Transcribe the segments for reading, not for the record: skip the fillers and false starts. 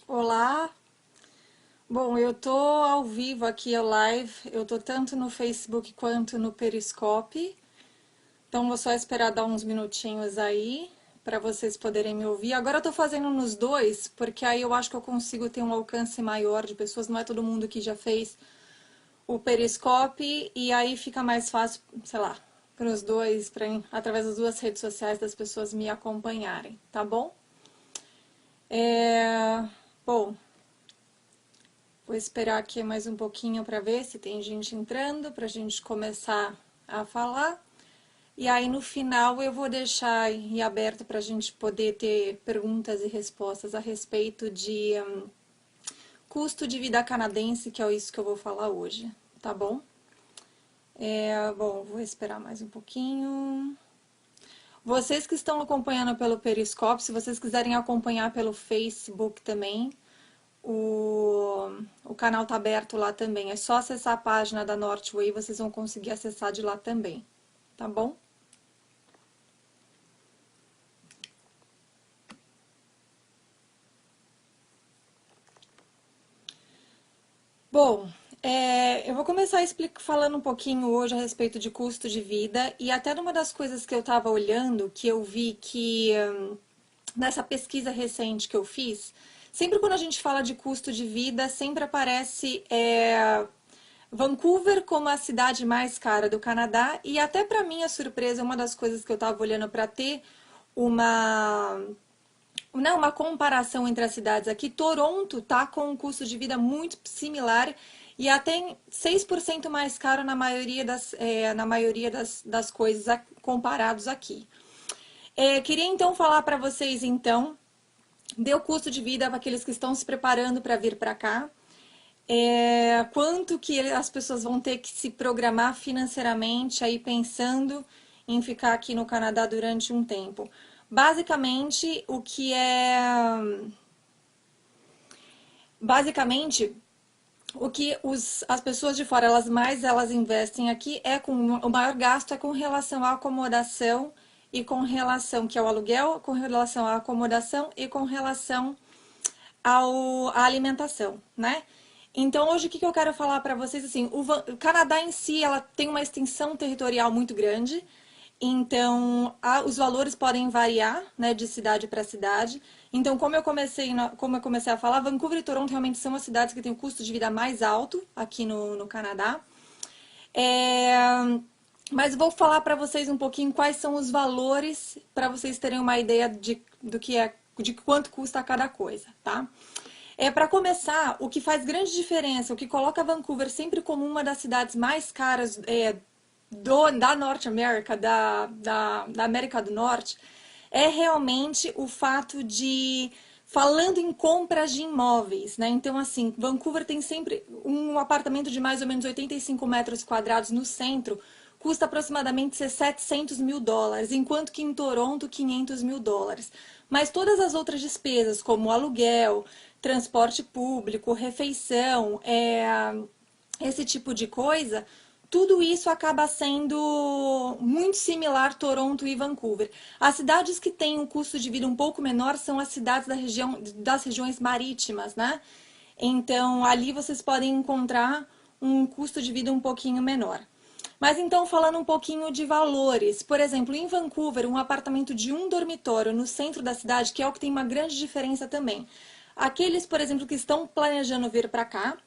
Olá, bom, eu tô ao vivo aqui, ao live, eu tô tanto no Facebook quanto no Periscope, então vou só esperar dar uns minutinhos aí para vocês poderem me ouvir. Agora eu tô fazendo nos dois, porque aí eu acho que eu consigo ter um alcance maior de pessoas, não é todo mundo que já fez o Periscope, e aí fica mais fácil, sei lá, para os dois, através das duas redes sociais das pessoas me acompanharem, tá bom? É, bom, vou esperar aqui mais um pouquinho para ver se tem gente entrando, para a gente começar a falar. E aí no final eu vou deixar aí aberto para a gente poder ter perguntas e respostas a respeito de custo de vida canadense, que é isso que eu vou falar hoje, tá bom? Bom, vou esperar mais um pouquinho. Vocês que estão acompanhando pelo Periscope, se vocês quiserem acompanhar pelo Facebook também, o canal tá aberto lá também. É só acessar a página da Northway, vocês vão conseguir acessar de lá também, tá bom? Bom, eu vou começar falando um pouquinho hoje a respeito de custo de vida e até uma das coisas que eu estava olhando, que eu vi que nessa pesquisa recente que eu fiz, sempre quando a gente fala de custo de vida, sempre aparece Vancouver como a cidade mais cara do Canadá e até para minha surpresa, uma das coisas que eu estava olhando para ter uma uma comparação entre as cidades aqui, Toronto tá com um custo de vida muito similar e até 6% mais caro na maioria das coisas comparados aqui. Queria então falar para vocês então deu custo de vida para aqueles que estão se preparando para vir para cá. Quanto que as pessoas vão ter que se programar financeiramente aí pensando em ficar aqui no Canadá durante um tempo. Basicamente, basicamente o que as pessoas de fora elas investem aqui o maior gasto é com relação à acomodação e com relação que é o aluguel, com relação à acomodação e com relação à alimentação, né? Então, hoje, o que eu quero falar para vocês, assim, o Canadá em si, ela tem uma extensão territorial muito grande, então os valores podem variar, né, de cidade para cidade. Então, como eu comecei a falar, Vancouver e Toronto realmente são as cidades que têm o custo de vida mais alto aqui no Canadá. É, mas vou falar para vocês um pouquinho quais são os valores para vocês terem uma ideia de quanto custa cada coisa, tá? Para começar, o que faz grande diferença, o que coloca Vancouver sempre como uma das cidades mais caras da Norte América, da América do Norte, é realmente o fato de, falando em compras de imóveis, né? Então, assim, Vancouver tem sempre um apartamento de mais ou menos 85 metros quadrados no centro, custa aproximadamente US$ 700 mil, enquanto que em Toronto, US$ 500 mil. Mas todas as outras despesas, como aluguel, transporte público, refeição, esse tipo de coisa, tudo isso acaba sendo muito similar Toronto e Vancouver. As cidades que têm um custo de vida um pouco menor são as cidades das regiões marítimas, né? Então, ali vocês podem encontrar um custo de vida um pouquinho menor. Mas então, falando um pouquinho de valores, por exemplo, em Vancouver, um apartamento de um dormitório no centro da cidade, que é o que tem uma grande diferença também. Aqueles, por exemplo, que estão planejando vir para cá,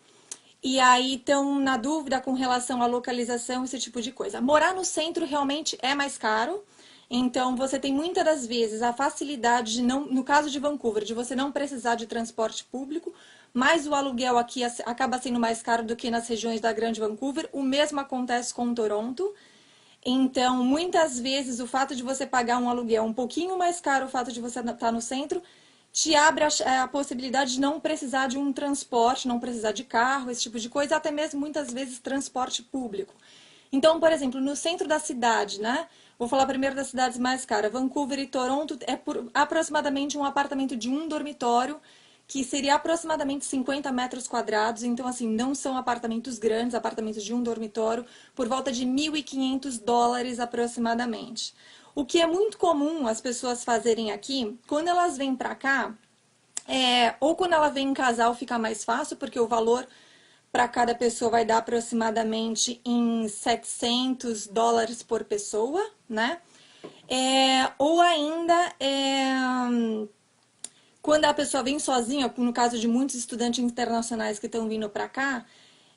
e aí estão na dúvida com relação à localização, esse tipo de coisa. Morar no centro realmente é mais caro, então você tem muitas das vezes a facilidade de não, no caso de Vancouver, de você não precisar de transporte público, mas o aluguel aqui acaba sendo mais caro do que nas regiões da Grande Vancouver. O mesmo acontece com Toronto. Então, muitas vezes o fato de você pagar um aluguel um pouquinho mais caro, o fato de você estar no centro, te abre a possibilidade de não precisar de um transporte, não precisar de carro, esse tipo de coisa, até mesmo muitas vezes transporte público. Então, por exemplo, no centro da cidade, né? Vou falar primeiro das cidades mais caras. Vancouver e Toronto é por aproximadamente um apartamento de um dormitório, que seria aproximadamente 50 metros quadrados. Então, assim, não são apartamentos grandes, apartamentos de um dormitório, por volta de US$ 1.500 aproximadamente. O que é muito comum as pessoas fazerem aqui, quando elas vêm para cá, Ou quando ela vem em casal fica mais fácil, porque o valor para cada pessoa vai dar aproximadamente em US$ 700 por pessoa, né? Ou ainda, quando a pessoa vem sozinha, no caso de muitos estudantes internacionais que estão vindo para cá,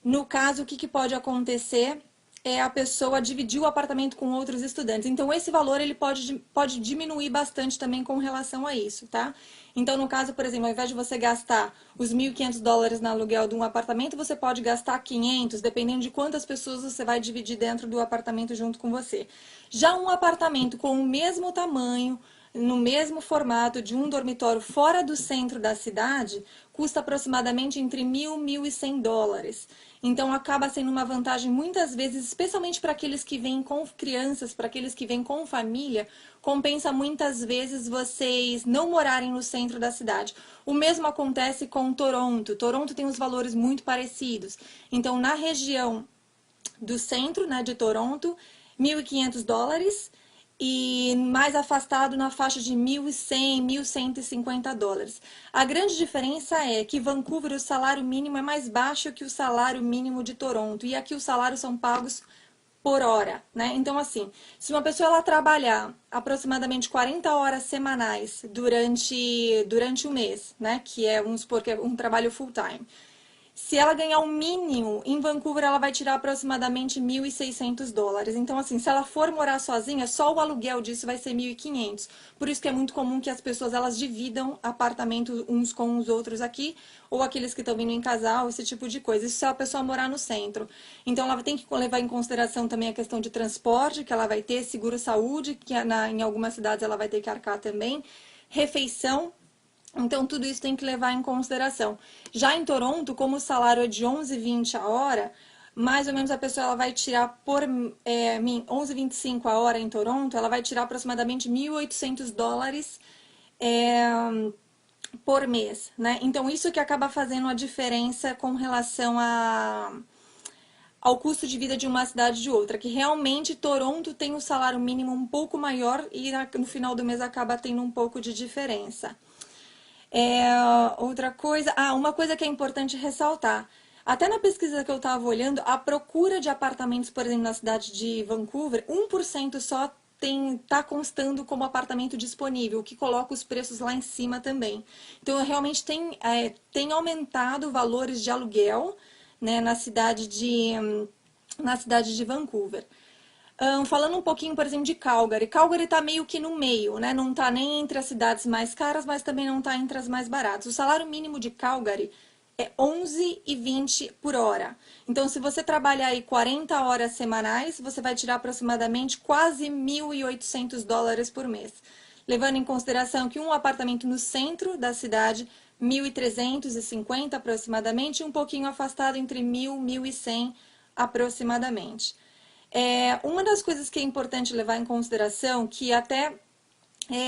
no caso, o que pode acontecer é a pessoa dividir o apartamento com outros estudantes. Então, esse valor ele pode diminuir bastante também com relação a isso, tá? Então, no caso, por exemplo, ao invés de você gastar os US$ 1.500 no aluguel de um apartamento, você pode gastar 500, dependendo de quantas pessoas você vai dividir dentro do apartamento junto com você. Já um apartamento com o mesmo tamanho, no mesmo formato de um dormitório fora do centro da cidade, custa aproximadamente entre $1.000 e $1.100. Então acaba sendo uma vantagem muitas vezes, especialmente para aqueles que vêm com crianças, para aqueles que vêm com família, compensa muitas vezes vocês não morarem no centro da cidade. O mesmo acontece com Toronto. Toronto tem os valores muito parecidos. Então na região do centro, né, de Toronto, $1.500 e mais afastado na faixa de $1.100, $1.150. A grande diferença é que Vancouver o salário mínimo é mais baixo que o salário mínimo de Toronto e aqui os salários são pagos por hora, né? Então assim, se uma pessoa ela trabalhar aproximadamente 40 horas semanais durante um mês, né, que é vamos supor que é um trabalho full time. Se ela ganhar o mínimo, em Vancouver ela vai tirar aproximadamente $1.600. Então, assim, se ela for morar sozinha, só o aluguel disso vai ser 1.500. Por isso que é muito comum que as pessoas elas dividam apartamento uns com os outros aqui, ou aqueles que estão vindo em casal, esse tipo de coisa. Isso se a pessoa morar no centro. Então, ela tem que levar em consideração também a questão de transporte, que ela vai ter, seguro-saúde, que em algumas cidades ela vai ter que arcar também, refeição. Então, tudo isso tem que levar em consideração. Já em Toronto, como o salário é de 11,20 a hora, mais ou menos a pessoa ela vai tirar por 11,25 a hora em Toronto, ela vai tirar aproximadamente $1.800 é, por mês, né? Então, isso que acaba fazendo a diferença com relação ao custo de vida de uma cidade e de outra, que realmente Toronto tem um salário mínimo um pouco maior e no final do mês acaba tendo um pouco de diferença. Outra coisa, uma coisa que é importante ressaltar. Até na pesquisa que eu estava olhando, a procura de apartamentos, por exemplo, na cidade de Vancouver, 1% só tá constando como apartamento disponível, o que coloca os preços lá em cima também. Então, realmente tem aumentado valores de aluguel, né, na cidade de Vancouver. Falando um pouquinho, por exemplo, de Calgary. Calgary está meio que no meio, né? Não está nem entre as cidades mais caras, mas também não está entre as mais baratas. O salário mínimo de Calgary é 11,20 por hora. Então, se você trabalhar aí 40 horas semanais, você vai tirar aproximadamente quase $1.800 por mês. Levando em consideração que um apartamento no centro da cidade, 1.350 aproximadamente, e um pouquinho afastado entre 1.000 e 1.100 aproximadamente. Uma das coisas que é importante levar em consideração, que até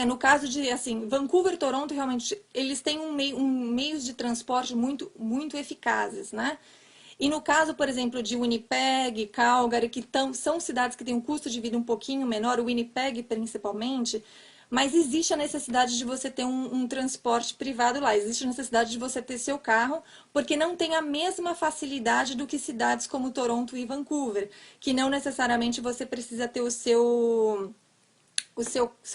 no caso de, assim, Vancouver e Toronto, realmente, eles têm meios de transporte muito, muito eficazes, né? E no caso, por exemplo, de Winnipeg, Calgary, que são cidades que têm um custo de vida um pouquinho menor, o Winnipeg principalmente, mas existe a necessidade de você ter um transporte privado lá, existe a necessidade de você ter seu carro, porque não tem a mesma facilidade do que cidades como Toronto e Vancouver, que não necessariamente você precisa ter o seu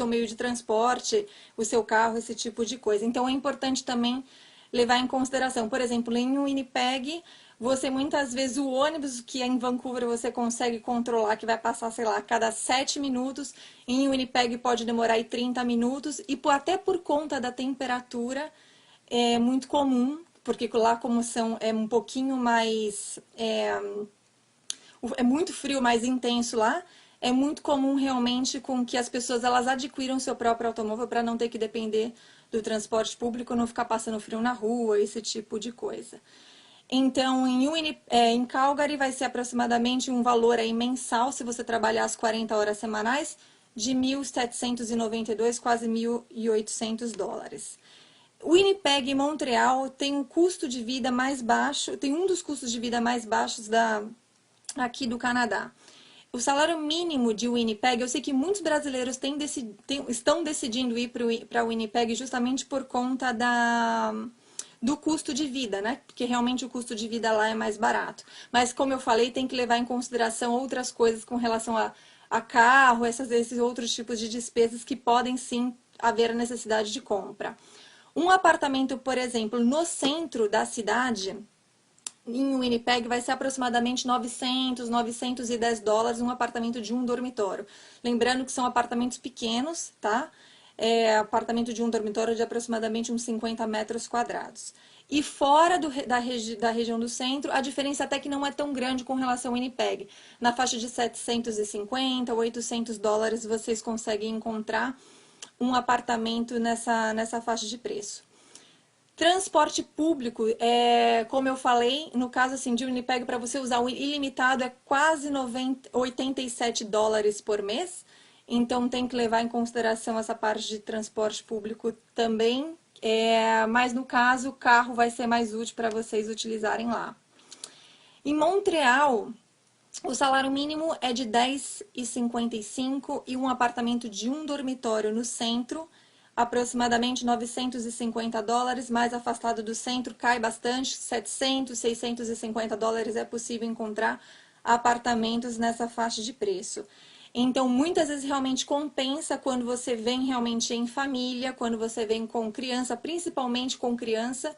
meio de transporte, o seu carro, esse tipo de coisa. Então é importante também levar em consideração, por exemplo, em Winnipeg, você muitas vezes o ônibus que é em Vancouver você consegue controlar, que vai passar, sei lá, a cada 7 minutos, em Winnipeg pode demorar aí 30 minutos, e até por conta da temperatura é muito comum, porque lá como é um pouquinho mais é muito frio, mais intenso lá, é muito comum realmente com que as pessoas elas adquiram seu próprio automóvel para não ter que depender do transporte público, não ficar passando frio na rua, esse tipo de coisa. Então, em Calgary vai ser aproximadamente um valor aí mensal, se você trabalhar as 40 horas semanais, de 1.792, quase $1.800. Winnipeg e Montreal tem um custo de vida mais baixo, tem um dos custos de vida mais baixos aqui do Canadá. O salário mínimo de Winnipeg, eu sei que muitos brasileiros estão decidindo ir para Winnipeg justamente por conta do custo de vida, né? Porque realmente o custo de vida lá é mais barato. Mas, como eu falei, tem que levar em consideração outras coisas com relação a carro, esses outros tipos de despesas que podem sim haver necessidade de compra. Um apartamento, por exemplo, no centro da cidade, em Winnipeg, vai ser aproximadamente 910 dólares um apartamento de um dormitório. Lembrando que são apartamentos pequenos, tá? Apartamento de um dormitório de aproximadamente uns 50 metros quadrados. E fora da região do centro, a diferença até que não é tão grande com relação ao Winnipeg. Na faixa de 750, 800 dólares vocês conseguem encontrar um apartamento nessa faixa de preço. Transporte público, como eu falei, no caso assim, de Winnipeg, para você usar o ilimitado é quase 87 dólares por mês. Então tem que levar em consideração essa parte de transporte público também. Mas no caso, o carro vai ser mais útil para vocês utilizarem lá. Em Montreal, o salário mínimo é de 10,55 e um apartamento de um dormitório no centro, aproximadamente 950 dólares, mais afastado do centro cai bastante, 700, 650 dólares é possível encontrar apartamentos nessa faixa de preço. Então, muitas vezes realmente compensa quando você vem realmente em família, quando você vem com criança, principalmente com criança,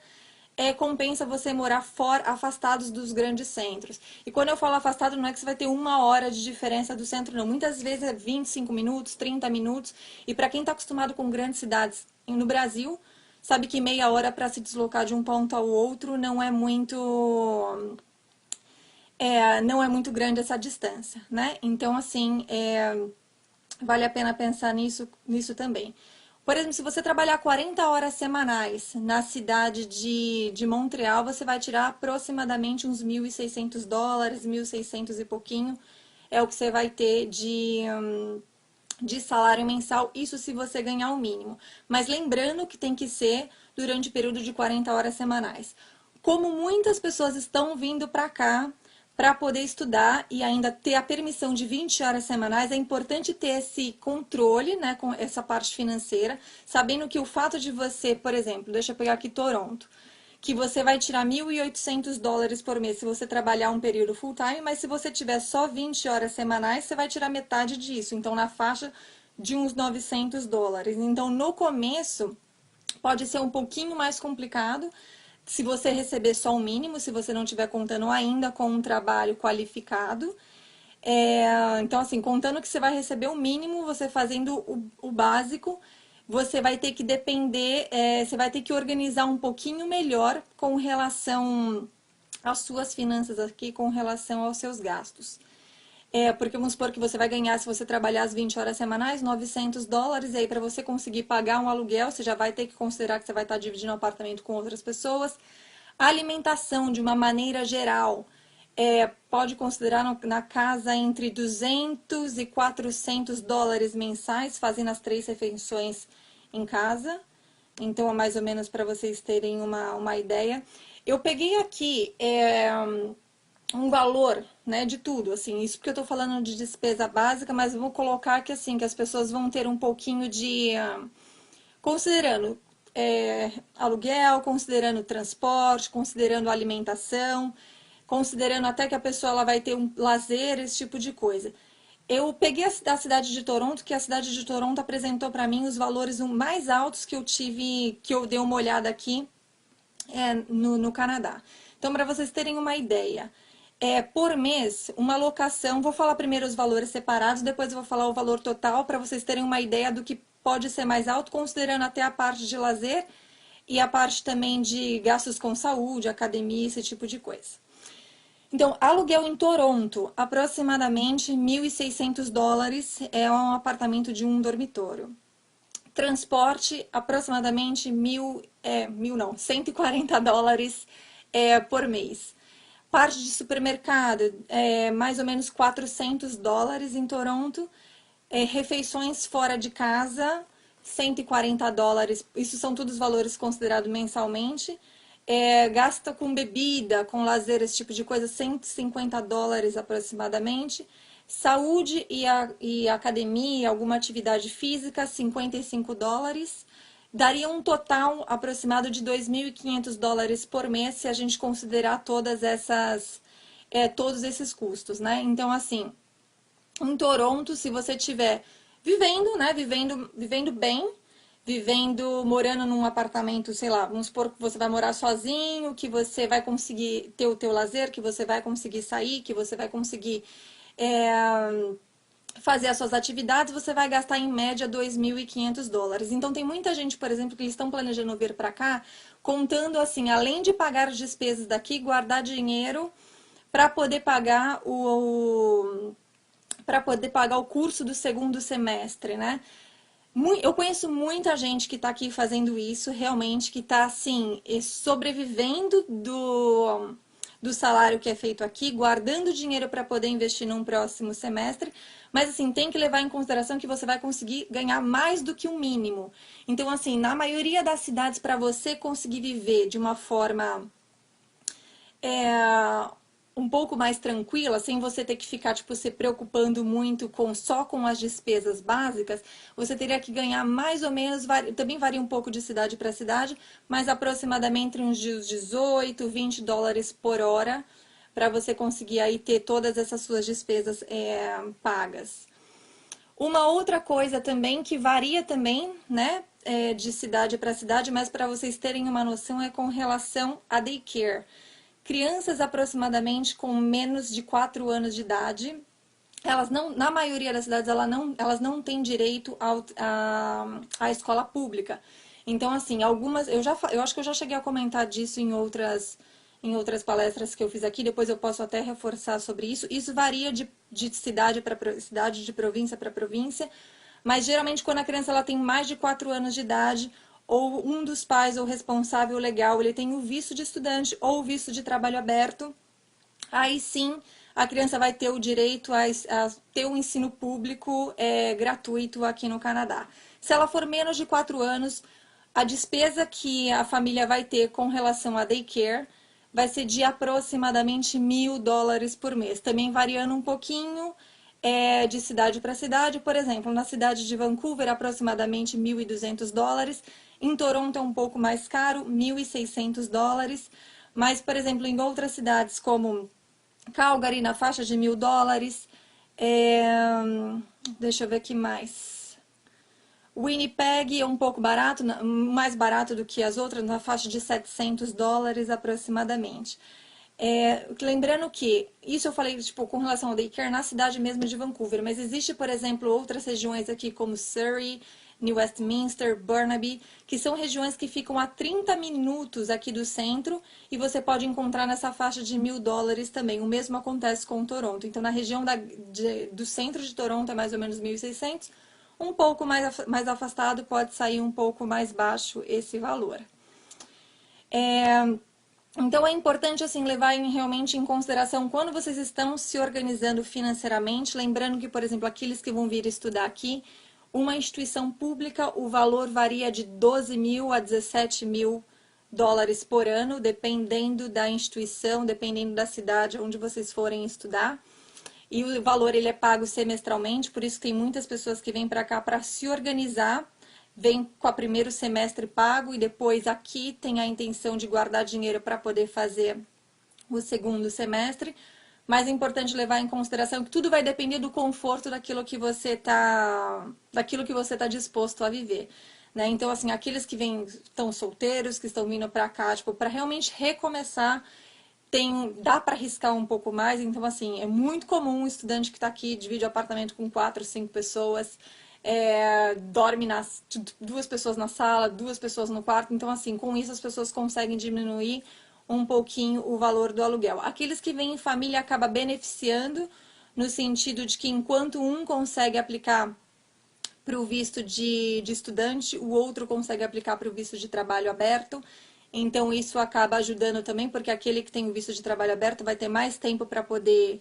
compensa você morar fora, afastados dos grandes centros. E quando eu falo afastado, não é que você vai ter 1 hora de diferença do centro, não. Muitas vezes é 25 minutos, 30 minutos. E para quem está acostumado com grandes cidades no Brasil, sabe que meia hora para se deslocar de um ponto ao outro não é muito grande essa distância, né? Então, assim, vale a pena pensar nisso também. Por exemplo, se você trabalhar 40 horas semanais na cidade de Montreal, você vai tirar aproximadamente uns 1.600 dólares, 1.600 e pouquinho. É o que você vai ter de salário mensal, isso se você ganhar o mínimo. Mas lembrando que tem que ser durante o período de 40 horas semanais. Como muitas pessoas estão vindo para cá para poder estudar e ainda ter a permissão de 20 horas semanais, é importante ter esse controle, né, com essa parte financeira, sabendo que o fato de você, por exemplo, deixa eu pegar aqui Toronto, que você vai tirar 1.800 dólares por mês se você trabalhar um período full time, mas se você tiver só 20 horas semanais, você vai tirar metade disso, então na faixa de uns 900 dólares. Então, no começo, pode ser um pouquinho mais complicado, se você receber só o mínimo, se você não estiver contando ainda com um trabalho qualificado. Então, assim, contando que você vai receber o mínimo, você fazendo o básico, você vai ter que depender, você vai ter que organizar um pouquinho melhor com relação às suas finanças aqui, com relação aos seus gastos. Porque vamos supor que você vai ganhar, se você trabalhar as 20 horas semanais, 900 dólares, e aí para você conseguir pagar um aluguel, você já vai ter que considerar que você vai estar dividindo o apartamento com outras pessoas. A alimentação, de uma maneira geral, pode considerar na casa entre 200 e 400 dólares mensais, fazendo as 3 refeições em casa. Então, é mais ou menos para vocês terem uma ideia. Eu peguei aqui um valor, né, de tudo, assim, isso porque eu tô falando de despesa básica, mas vou colocar que, assim, que as pessoas vão ter um pouquinho de, considerando aluguel, considerando transporte, considerando alimentação, considerando até que a pessoa ela vai ter um lazer, esse tipo de coisa. Eu peguei a cidade de Toronto, que a cidade de Toronto apresentou para mim os valores mais altos que eu tive, que eu dei uma olhada aqui no Canadá. Então, para vocês terem uma ideia, por mês, uma locação, vou falar primeiro os valores separados, depois eu vou falar o valor total, para vocês terem uma ideia do que pode ser mais alto, considerando até a parte de lazer e a parte também de gastos com saúde, academia, esse tipo de coisa. Então, aluguel em Toronto, aproximadamente 1.600 dólares é um apartamento de um dormitório. Transporte, aproximadamente 140 dólares por mês. Parte de supermercado, mais ou menos 400 dólares em Toronto. Refeições fora de casa, 140 dólares. Isso são todos os valores considerados mensalmente. Gasta com bebida, com lazer, esse tipo de coisa, 150 dólares aproximadamente. Saúde e academia, alguma atividade física, $55. Daria um total aproximado de $2.500 por mês se a gente considerar todos esses custos, né? Então, assim, em Toronto, se você estiver vivendo, né, vivendo bem, morando num apartamento, sei lá, vamos supor que você vai morar sozinho, que você vai conseguir ter o teu lazer, que você vai conseguir sair, que você vai conseguir fazer as suas atividades, você vai gastar em média $2.500. Então tem muita gente, por exemplo, que eles estão planejando vir para cá, contando assim, além de pagar as despesas daqui, guardar dinheiro para poder pagar o curso do segundo semestre, né? Eu conheço muita gente que está aqui fazendo isso, realmente, que está assim, sobrevivendo do salário que é feito aqui, guardando dinheiro para poder investir num próximo semestre, mas assim, tem que levar em consideração que você vai conseguir ganhar mais do que o mínimo. Então, assim, na maioria das cidades, para você conseguir viver de uma forma é, um pouco mais tranquila, sem você ter que ficar, tipo, se preocupando muito só com as despesas básicas, você teria que ganhar mais ou menos, também varia um pouco de cidade para cidade, mas aproximadamente uns $18, $20 por hora, para você conseguir aí ter todas essas suas despesas pagas. Uma outra coisa também que varia também, né, de cidade para cidade, mas para vocês terem uma noção é com relação a daycare. Crianças aproximadamente com menos de 4 anos de idade, elas não, na maioria das cidades, elas não têm direito à escola pública. Então, assim, algumas, eu acho que eu já cheguei a comentar disso em outras palestras que eu fiz aqui, depois eu posso até reforçar sobre isso. Isso varia de cidade para cidade, de província para província, mas geralmente quando a criança ela tem mais de 4 anos de idade, ou um dos pais ou responsável legal, ele tem o visto de estudante ou o visto de trabalho aberto, aí sim a criança vai ter o direito a ter o ensino público gratuito aqui no Canadá. Se ela for menos de 4 anos, a despesa que a família vai ter com relação a daycare vai ser de aproximadamente $1.000 por mês, também variando um pouquinho de cidade para cidade. Por exemplo, na cidade de Vancouver, aproximadamente $1.200. Em Toronto é um pouco mais caro, $1.600. Mas, por exemplo, em outras cidades como Calgary, na faixa de $1.000. Deixa eu ver aqui mais. Winnipeg é um pouco barato, mais barato do que as outras, na faixa de $700 aproximadamente. Lembrando que, isso eu falei tipo, com relação ao daycare na cidade mesmo de Vancouver, mas existe, por exemplo, outras regiões aqui como Surrey, New Westminster, Burnaby, que são regiões que ficam a 30 minutos aqui do centro e você pode encontrar nessa faixa de $1.000 também. O mesmo acontece com Toronto. Então, na região do centro de Toronto é mais ou menos 1.600, um pouco mais afastado pode sair um pouco mais baixo esse valor. Então é importante assim levar realmente em consideração quando vocês estão se organizando financeiramente, lembrando que, por exemplo, aqueles que vão vir estudar aqui, uma instituição pública, o valor varia de 12.000 a 17.000 dólares por ano, dependendo da instituição, dependendo da cidade onde vocês forem estudar. E o valor ele é pago semestralmente, por isso tem muitas pessoas que vêm para cá para se organizar, vem com o primeiro semestre pago e depois aqui tem a intenção de guardar dinheiro para poder fazer o segundo semestre. Mas é importante levar em consideração que tudo vai depender do conforto daquilo que você tá disposto a viver. Né? Então, assim, aqueles que estão solteiros, que estão vindo para cá, tipo, para realmente recomeçar, dá para arriscar um pouco mais. Então, assim, é muito comum um estudante que está aqui, divide o apartamento com 4, 5 pessoas, dorme 2 pessoas na sala, 2 pessoas no quarto. Então, assim, com isso as pessoas conseguem diminuir um pouquinho o valor do aluguel. Aqueles que vêm em família acaba beneficiando no sentido de que enquanto um consegue aplicar para o visto de estudante, o outro consegue aplicar para o visto de trabalho aberto. Então isso acaba ajudando também, porque aquele que tem o visto de trabalho aberto vai ter mais tempo para poder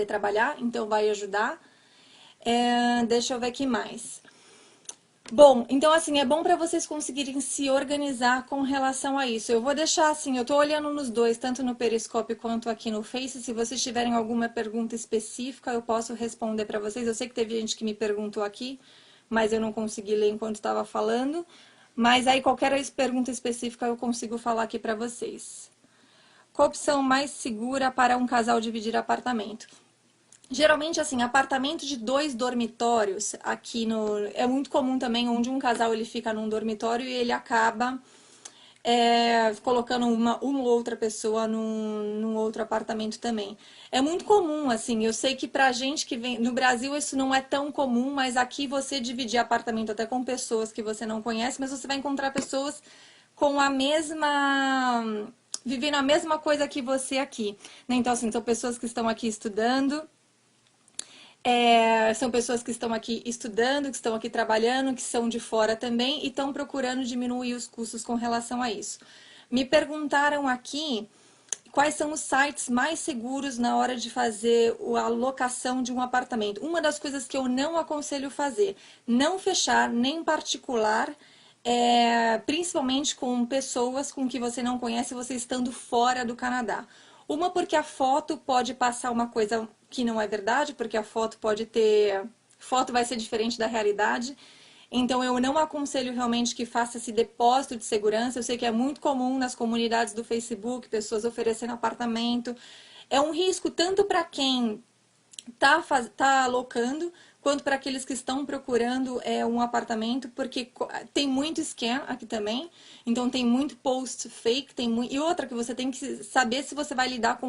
trabalhar, então vai ajudar. Deixa eu ver aqui mais. Bom, então assim, é bom para vocês conseguirem se organizar com relação a isso. Eu vou deixar assim, eu tô olhando nos dois, tanto no Periscope quanto aqui no Face. Se vocês tiverem alguma pergunta específica, eu posso responder para vocês. Eu sei que teve gente que me perguntou aqui, mas eu não consegui ler enquanto estava falando. Mas aí qualquer pergunta específica eu consigo falar aqui para vocês. Qual opção mais segura para um casal dividir apartamento? Geralmente, assim, apartamento de 2 dormitórios aqui no... É muito comum também, onde um casal ele fica num dormitório e ele acaba colocando uma ou outra pessoa num outro apartamento também. É muito comum, assim, eu sei que pra gente que vem... No Brasil isso não é tão comum, mas aqui você dividir apartamento até com pessoas que você não conhece, mas você vai encontrar pessoas com a mesma... vivendo a mesma coisa que você aqui, né? Então, assim, são pessoas que estão aqui estudando, são pessoas que estão aqui estudando, que estão aqui trabalhando, que são de fora também e estão procurando diminuir os custos com relação a isso. Me perguntaram aqui quais são os sites mais seguros na hora de fazer a locação de um apartamento. Uma das coisas que eu não aconselho fazer, não fechar nem particular, principalmente com pessoas com que você não conhece, você estando fora do Canadá. Uma porque a foto pode passar uma coisa que não é verdade, porque a foto pode ter... Foto vai ser diferente da realidade. Então eu não aconselho realmente que faça esse depósito de segurança. Eu sei que é muito comum nas comunidades do Facebook, pessoas oferecendo apartamento. É um risco tanto para quem tá alocando, quanto para aqueles que estão procurando um apartamento, porque tem muito scam aqui também, então tem muito post fake, e outra que você tem que saber se você vai lidar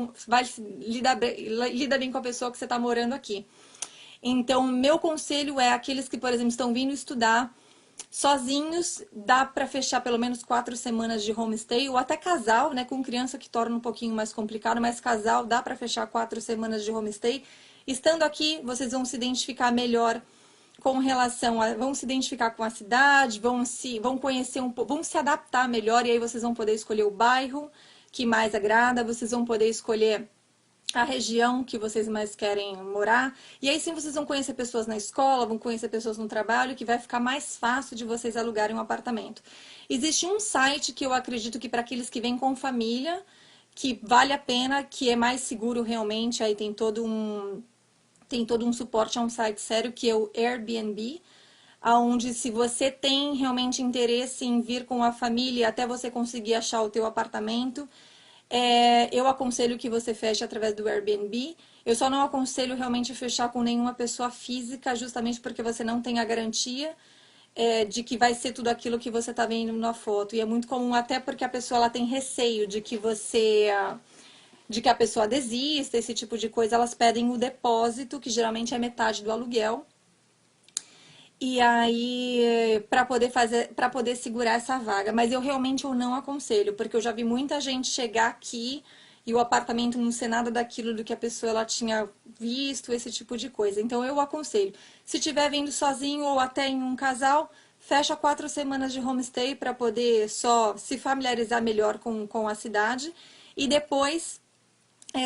bem com a pessoa que você está morando aqui. Então, meu conselho é aqueles que, por exemplo, estão vindo estudar sozinhos, dá para fechar pelo menos 4 semanas de homestay, ou até casal, né, com criança que torna um pouquinho mais complicado, mas casal dá para fechar 4 semanas de homestay. Estando aqui, vocês vão se identificar melhor com relação a, vão se identificar com a cidade, vão conhecer vão se adaptar melhor, e aí vocês vão poder escolher o bairro que mais agrada, vocês vão poder escolher a região que vocês mais querem morar. E aí sim vocês vão conhecer pessoas na escola, vão conhecer pessoas no trabalho, que vai ficar mais fácil de vocês alugarem um apartamento. Existe um site que eu acredito que para aqueles que vêm com família, que vale a pena, que é mais seguro realmente, aí tem todo um suporte a um site sério, que é o Airbnb, aonde se você tem realmente interesse em vir com a família até você conseguir achar o teu apartamento, eu aconselho que você feche através do Airbnb. Eu só não aconselho realmente fechar com nenhuma pessoa física, justamente porque você não tem a garantia de que vai ser tudo aquilo que você está vendo na foto. E é muito comum, até porque a pessoa ela tem receio de que de que a pessoa desista, esse tipo de coisa. Elas pedem o depósito, que geralmente é metade do aluguel. E aí, para poder segurar essa vaga. Mas eu não aconselho, porque eu já vi muita gente chegar aqui e o apartamento não ser nada daquilo do que a pessoa ela tinha visto, esse tipo de coisa. Então eu aconselho. Se tiver vindo sozinho ou até em um casal, fecha 4 semanas de homestay para poder só se familiarizar melhor com a cidade. E depois,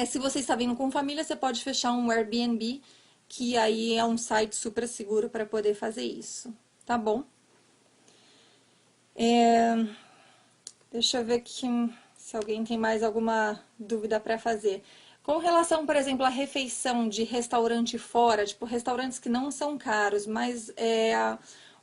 se você está vindo com família, você pode fechar um Airbnb, que aí é um site super seguro para poder fazer isso, tá bom? Deixa eu ver aqui se alguém tem mais alguma dúvida para fazer. Com relação, por exemplo, à refeição de restaurante fora, tipo restaurantes que não são caros, mas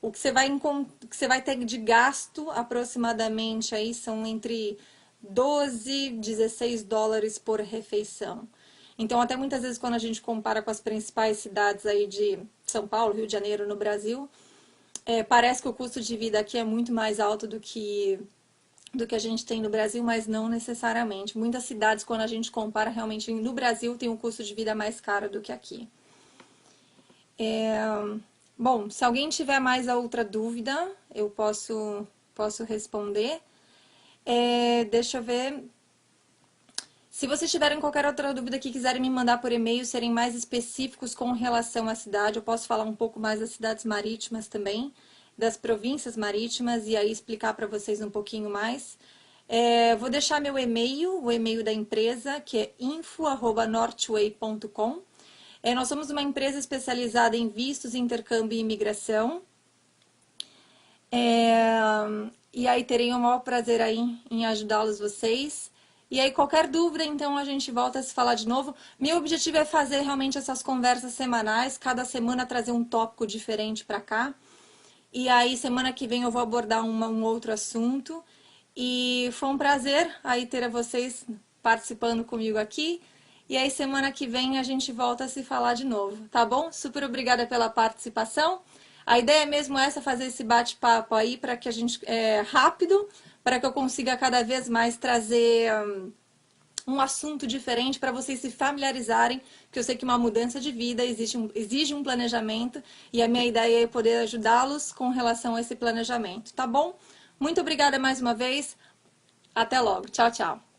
o que você vai ter de gasto aproximadamente aí são entre 12 e 16 dólares por refeição. Então, até muitas vezes quando a gente compara com as principais cidades aí de São Paulo, Rio de Janeiro, no Brasil, parece que o custo de vida aqui é muito mais alto do que a gente tem no Brasil, mas não necessariamente. Muitas cidades, quando a gente compara, realmente no Brasil tem um custo de vida mais caro do que aqui. Bom, se alguém tiver mais outra dúvida, eu posso responder. Deixa eu ver. Se vocês tiverem qualquer outra dúvida que quiserem me mandar por e-mail, serem mais específicos com relação à cidade, eu posso falar um pouco mais das cidades marítimas também, das províncias marítimas, e aí explicar para vocês um pouquinho mais. Vou deixar meu e-mail, o e-mail da empresa, que é info@northway.com. Nós somos uma empresa especializada em vistos, intercâmbio e imigração. É, e aí terei o maior prazer aí em ajudá-los vocês. E aí qualquer dúvida, então a gente volta a se falar de novo. Meu objetivo é fazer realmente essas conversas semanais, cada semana trazer um tópico diferente para cá. E aí semana que vem eu vou abordar um outro assunto. E foi um prazer aí ter a vocês participando comigo aqui. E aí semana que vem a gente volta a se falar de novo, tá bom? Super obrigada pela participação. A ideia é mesmo essa, fazer esse bate-papo aí para que a gente rápido, para que eu consiga cada vez mais trazer um assunto diferente para vocês se familiarizarem, que eu sei que uma mudança de vida exige um planejamento e a minha ideia é poder ajudá-los com relação a esse planejamento, tá bom? Muito obrigada mais uma vez. Até logo. Tchau, tchau.